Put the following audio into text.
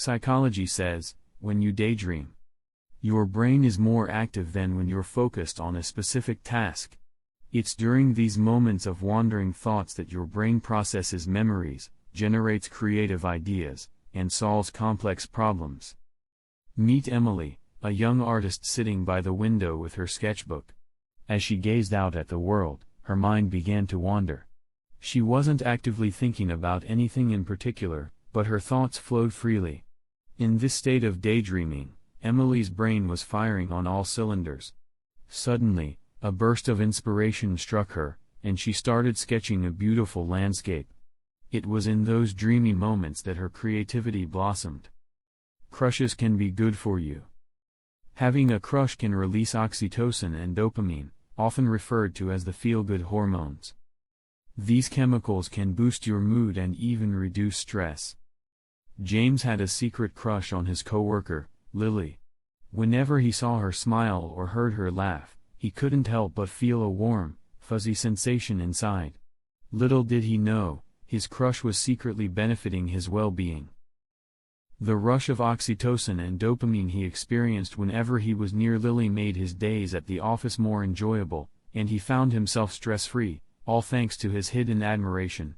Psychology says, when you daydream, your brain is more active than when you're focused on a specific task. It's during these moments of wandering thoughts that your brain processes memories, generates creative ideas, and solves complex problems. Meet Emily, a young artist sitting by the window with her sketchbook. As she gazed out at the world, her mind began to wander. She wasn't actively thinking about anything in particular, but her thoughts flowed freely. In this state of daydreaming, Emily's brain was firing on all cylinders. Suddenly, a burst of inspiration struck her, and she started sketching a beautiful landscape. It was in those dreamy moments that her creativity blossomed. Crushes can be good for you. Having a crush can release oxytocin and dopamine, often referred to as the feel-good hormones. These chemicals can boost your mood and even reduce stress. James had a secret crush on his coworker, Lily. Whenever he saw her smile or heard her laugh, he couldn't help but feel a warm, fuzzy sensation inside. Little did he know, his crush was secretly benefiting his well-being. The rush of oxytocin and dopamine he experienced whenever he was near Lily made his days at the office more enjoyable, and he found himself stress-free, all thanks to his hidden admiration.